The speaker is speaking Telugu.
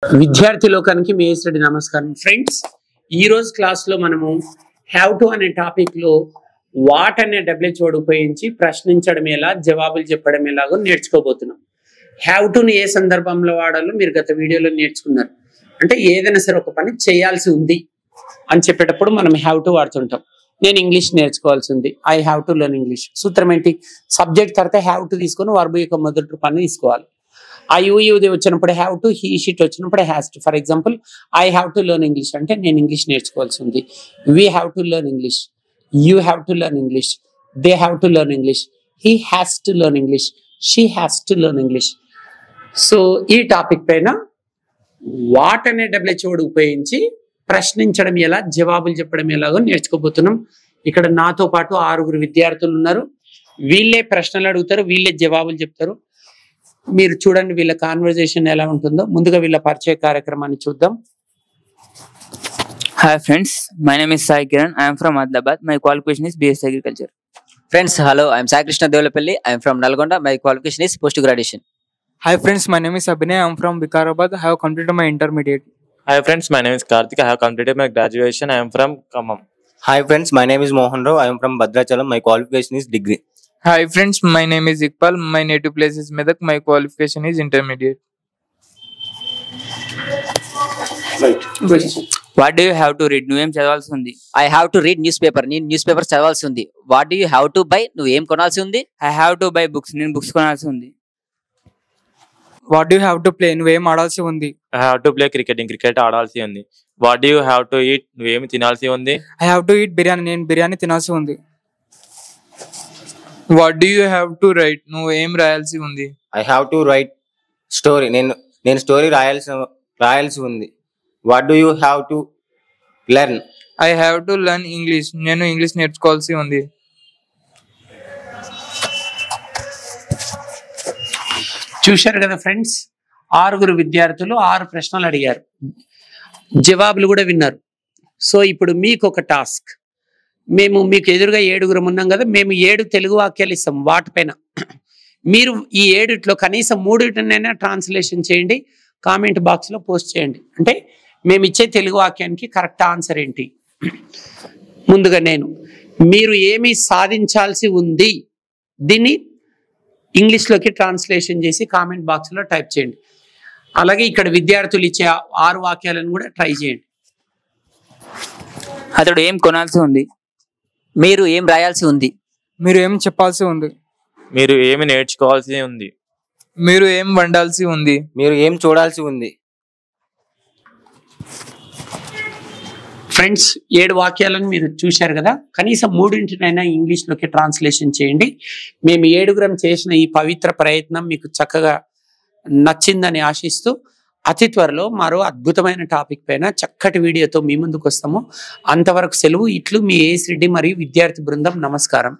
విద్యార్థి లోకానికి మీ ఏసడి నమస్కారం ఫ్రెండ్స్. ఈ రోజు క్లాస్ లో మనము హ్యావ్ టు అనే టాపిక్ లో వాట్ అనే డబ్ల్యూహెచ్ వర్డ్ ఉపయోగించి ప్రశ్నించడం ఎలా, జవాబులు చెప్పడం ఎలాగో నేర్చుకోబోతున్నాం. హ్యావ్ టుని ఏ సందర్భంలో వాడాలో మీరు గత వీడియోలో నేర్చుకున్నారు. అంటే ఏదైనా సరే ఒక పని చేయాల్సి ఉంది అని చెప్పేటప్పుడు మనం హ్యావ్ టు వాడుతుంటాం. నేను ఇంగ్లీష్ నేర్చుకోవాల్సి ఉంది, I have to learn English. సూత్రం ఏంటి? సబ్జెక్ట్ తర్వాత హ్యావ్ టు తీసుకొని వర్బ్ యొక్క మొదటి రూపాన్ని తీసుకోవాలి. ఆ యూది వచ్చినప్పుడు హ్యావ్ టు, హీ షీట్ వచ్చినప్పుడు has to. For example, I have to learn English అంటే నేను ఇంగ్లీష్ నేర్చుకోవాల్సి ఉంది. We have to learn English, you have to learn English, they have to learn English, he has to learn English, she has to learn English. So ఈ టాపిక్ పైన వాట్ అనే డబ్ల్యూహెచ్ వర్డ్ ఉపయోగించి ప్రశ్నించడం ఎలా, జవాబులు చెప్పడం ఎలాగో నేర్చుకోబోతున్నాం. ఇక్కడ నాతో పాటు 6 విద్యార్థులు ఉన్నారు. వీళ్ళే ప్రశ్నలు అడుగుతారు, వీళ్ళే జవాబులు చెప్తారు. మీరు చూడండి వీళ్ళ కాన్వర్జేషన్ ఎలా ఉంటుందో. ముందుగా వీళ్ళ పరిచయ కార్యక్రమాన్ని చూద్దాం. Hi friends, my name is Sai Kiran. I am from Adlabad. My qualification is BSc Agriculture. Friends, hello. I am Sai Krishna Devalapalli. I am from Nalgonda. My qualification is post graduation. Hi friends, my name is Abhinay. I am from Vikarabad. I have completed my intermediate. Hi friends, my name is Karthik. I have completed my graduation. I am from Khammam. Hi friends, my name is Mohan Rao. I am from Bhadrachalam. My qualification is degree. Hi friends, my name is Iqbal. My native place is Medak. My qualification is intermediate. What do you have to read? నువ్వేం చదవాల్సి ఉంది? I have to read newspaper. నేను న్యూస్ పేపర్ చదవాల్సి ఉంది. What do you have to buy? నువ్వు ఏం కొనాల్సి ఉంది? I have to buy books. నేను బుక్స్ కొనాల్సి ఉంది. What do you have to play? నువ్వేం ఆడాల్సి ఉంది? I have to play cricket. నేను క్రికెట్ ఆడాల్సి ఉంది. What do you have to eat? నువ్వేమి తినాల్సి ఉంది? I have to eat biryani. నేను బిర్యానీ తినాల్సి ఉంది. What do you have to write? నువ్వు ఏం రాయాల్సి ఉంది? I have to write story. నేను స్టోరీ రాయాల్సి ఉంది. What do you have to learn? I have to learn English. నేను ఇంగ్లీష్ నేర్చుకోవాల్సి ఉంది. చూశారు కదా ఫ్రెండ్స్, 6 విద్యార్థులు 6 ప్రశ్నలు అడిగారు, జవాబులు కూడా విన్నారు. సో ఇప్పుడు మీకు ఒక టాస్క్. మేము మీకు ఎదురుగా 7 ఉన్నాం కదా, మేము 7 తెలుగు వాక్యాలు ఇస్తాం వాటిపైన. మీరు ఈ 7లో కనీసం 3 ట్రాన్స్లేషన్ చేయండి, కామెంట్ బాక్స్లో పోస్ట్ చేయండి. అంటే మేము ఇచ్చే తెలుగు వాక్యానికి కరెక్ట్ ఆన్సర్ ఏంటి. ముందుగా మీరు ఏమి సాధించాల్సి ఉంది దీన్ని ఇంగ్లీష్లోకి ట్రాన్స్లేషన్ చేసి కామెంట్ బాక్స్లో టైప్ చేయండి. అలాగే ఇక్కడ విద్యార్థులు ఇచ్చే 6 వాక్యాలను కూడా ట్రై చేయండి. అతడు ఏం కొనాల్సి ఉంది? మీరు ఏం రాయాల్సి ఉంది? మీరు ఏం చెప్పాల్సి ఉంది? మీరు ఏమి నేర్చుకోవాల్సి ఉంది? మీరు ఏం వండాల్సి ఉంది? మీరు ఏం చూడాల్సి ఉంది? ఫ్రెండ్స్ 7 వాక్యాలను మీరు చూశారు కదా, కనీసం 3 ఇంగ్లీష్లోకి ట్రాన్స్లేషన్ చేయండి. మేము 7 చేసిన ఈ పవిత్ర ప్రయత్నం మీకు చక్కగా నచ్చిందని ఆశిస్తూ అతి త్వరలో మరో అద్భుతమైన టాపిక్ పైన చక్కటి వీడియోతో మీ ముందుకు వస్తాము. అంతవరకు సెలవు. ఇట్లు మీ ఏసిరెడ్డి మరియు విద్యార్థి బృందం. నమస్కారం.